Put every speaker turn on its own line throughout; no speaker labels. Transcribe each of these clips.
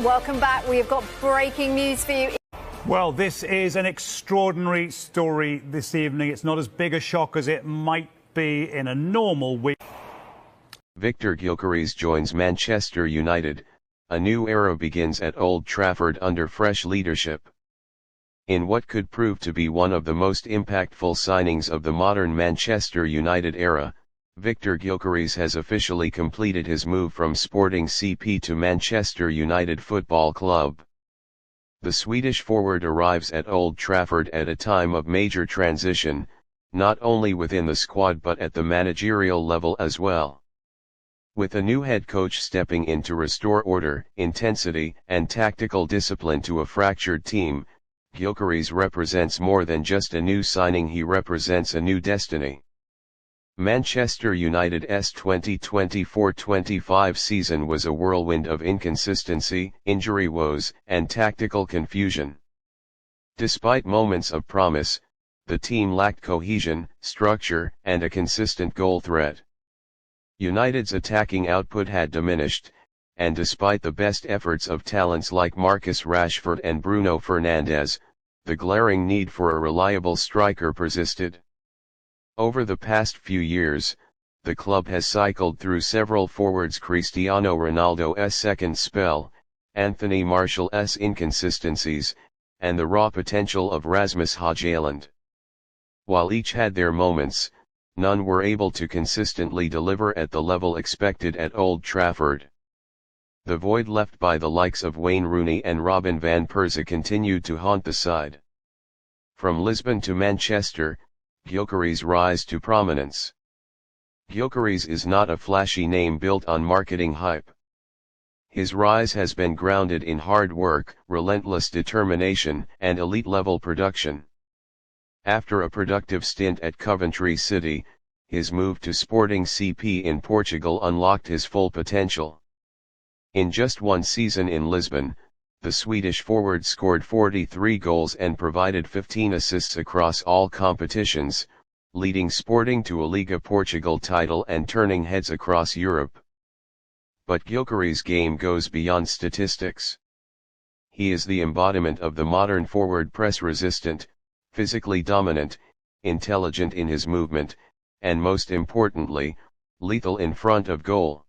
Welcome back. We have got breaking news for you.
Well, this is an extraordinary story this evening. It's not as big a shock as it might be in a normal week.
Viktor Gyökeres joins Manchester United. A new era begins at Old Trafford under fresh leadership. In what could prove to be one of the most impactful signings of the modern Manchester United era, Viktor Gyökeres has officially completed his move from Sporting CP to Manchester United Football Club. The Swedish forward arrives at Old Trafford at a time of major transition, not only within the squad but at the managerial level as well. With a new head coach stepping in to restore order, intensity, and tactical discipline to a fractured team, Gyokeres represents more than just a new signing, he represents a new destiny. Manchester United's 2024-25 season was a whirlwind of inconsistency, injury woes, and tactical confusion. Despite moments of promise, the team lacked cohesion, structure, and a consistent goal threat. United's attacking output had diminished, and despite the best efforts of talents like Marcus Rashford and Bruno Fernandes, the glaring need for a reliable striker persisted. Over the past few years, the club has cycled through several forwards: Cristiano Ronaldo's second spell, Anthony Martial's inconsistencies, and the raw potential of Rasmus Højlund. While each had their moments, none were able to consistently deliver at the level expected at Old Trafford. The void left by the likes of Wayne Rooney and Robin van Persie continued to haunt the side. From Lisbon to Manchester, Gyokeres' rise to prominence. Gyokeres is not a flashy name built on marketing hype. His rise has been grounded in hard work, relentless determination, and elite-level production. After a productive stint at Coventry City, his move to Sporting CP in Portugal unlocked his full potential. In just one season in Lisbon, the Swedish forward scored 43 goals and provided 15 assists across all competitions, leading Sporting to a Liga Portugal title and turning heads across Europe. But Gyokeres' game goes beyond statistics. He is the embodiment of the modern forward: press-resistant, physically dominant, intelligent in his movement, and most importantly, lethal in front of goal.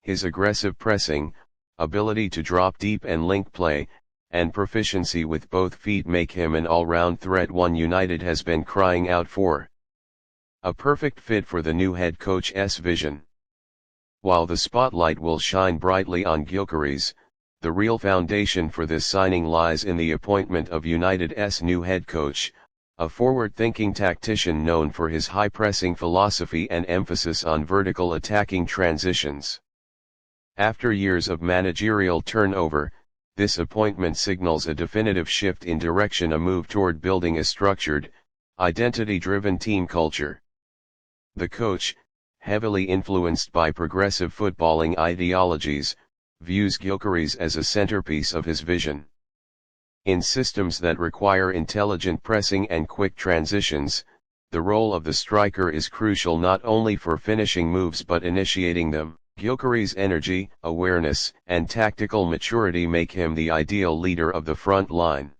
His aggressive pressing, ability to drop deep and link play, and proficiency with both feet make him an all-round threat one United has been crying out for. A perfect fit for the new head coach's vision. While the spotlight will shine brightly on Gyokeres, the real foundation for this signing lies in the appointment of United's new head coach, a forward-thinking tactician known for his high-pressing philosophy and emphasis on vertical attacking transitions. After years of managerial turnover, this appointment signals a definitive shift in direction, a move toward building a structured, identity-driven team culture. The coach, heavily influenced by progressive footballing ideologies, views Gyokeres as a centerpiece of his vision. In systems that require intelligent pressing and quick transitions, the role of the striker is crucial not only for finishing moves but initiating them. Gyokeres' energy, awareness, and tactical maturity make him the ideal leader of the front line.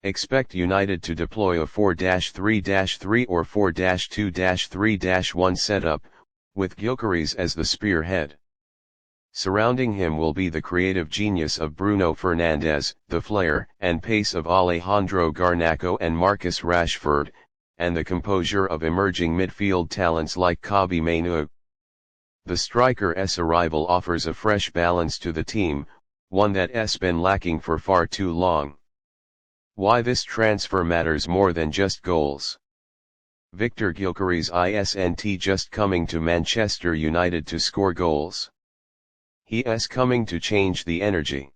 Expect United to deploy a 4-3-3 or 4-2-3-1 setup, with Gyokeres as the spearhead. Surrounding him will be the creative genius of Bruno Fernandes, the flair and pace of Alejandro Garnacho and Marcus Rashford, and the composure of emerging midfield talents like Kobbie Mainoo. The striker's arrival offers a fresh balance to the team, one that's been lacking for far too long. Why this transfer matters more than just goals. Viktor Gyökeres isn't just coming to Manchester United to score goals. He is coming to change the energy.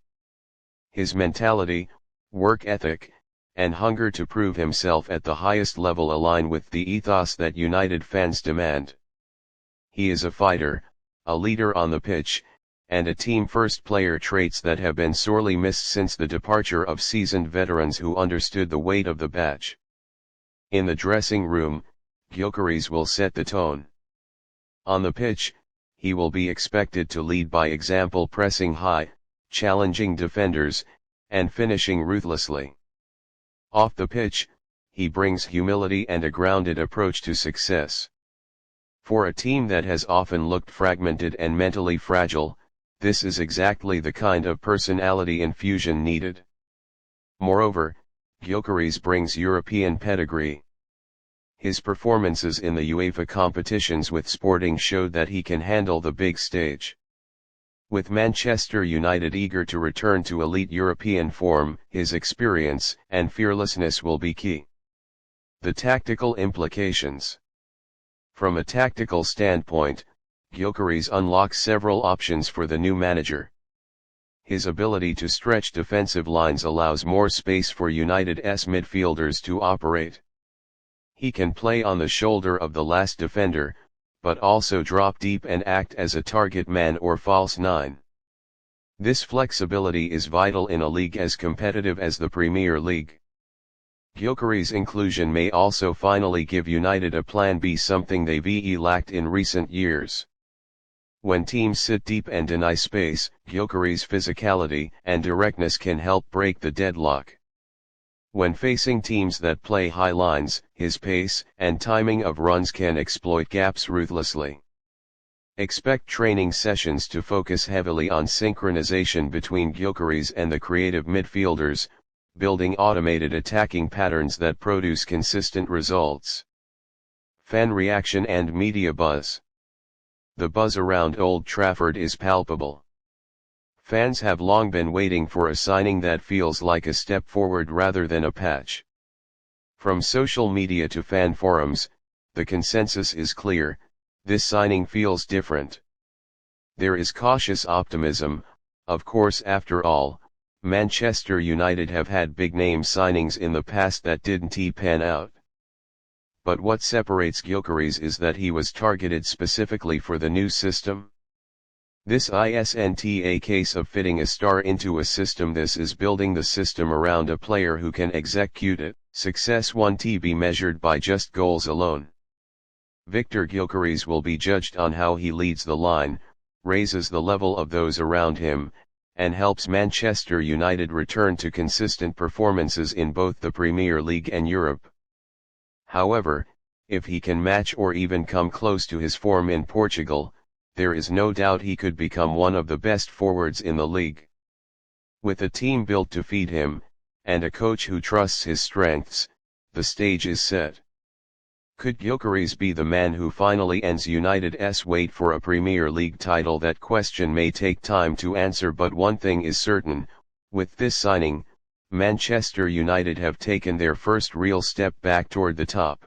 His mentality, work ethic, and hunger to prove himself at the highest level align with the ethos that United fans demand. He is a fighter, a leader on the pitch, and a team-first player, traits that have been sorely missed since the departure of seasoned veterans who understood the weight of the badge. In the dressing room, Gyokeres will set the tone. On the pitch, he will be expected to lead by example, pressing high, challenging defenders, and finishing ruthlessly. Off the pitch, he brings humility and a grounded approach to success. For a team that has often looked fragmented and mentally fragile, this is exactly the kind of personality infusion needed. Moreover, Gyokeres brings European pedigree. His performances in the UEFA competitions with Sporting showed that he can handle the big stage. With Manchester United eager to return to elite European form, his experience and fearlessness will be key. The tactical implications. From a tactical standpoint, Gyokeres unlocks several options for the new manager. His ability to stretch defensive lines allows more space for United's midfielders to operate. He can play on the shoulder of the last defender, but also drop deep and act as a target man or false nine. This flexibility is vital in a league as competitive as the Premier League. Gyokeres' inclusion may also finally give United a plan B, something they've lacked in recent years. When teams sit deep and deny space, Gyokeres' physicality and directness can help break the deadlock. When facing teams that play high lines, his pace and timing of runs can exploit gaps ruthlessly. Expect training sessions to focus heavily on synchronization between Gyokeres and the creative midfielders, building automated attacking patterns that produce consistent results. Fan reaction and media buzz. The buzz around Old Trafford is palpable. Fans have long been waiting for a signing that feels like a step forward rather than a patch. From social media to fan forums, the consensus is clear: this signing feels different. There is cautious optimism. Of course, after all, Manchester United have had big-name signings in the past that didn't pan out. But what separates Gyokeres is that he was targeted specifically for the new system. This isn't a case of fitting a star into a system. This is building the system around a player who can execute it. Success won't be measured by just goals alone. Viktor Gyökeres will be judged on how he leads the line, raises the level of those around him, and helps Manchester United return to consistent performances in both the Premier League and Europe. However, if he can match or even come close to his form in Portugal, there is no doubt he could become one of the best forwards in the league. With a team built to feed him, and a coach who trusts his strengths, the stage is set. Could Gyokeres be the man who finally ends United's wait for a Premier League title? That question may take time to answer, but one thing is certain: with this signing, Manchester United have taken their first real step back toward the top.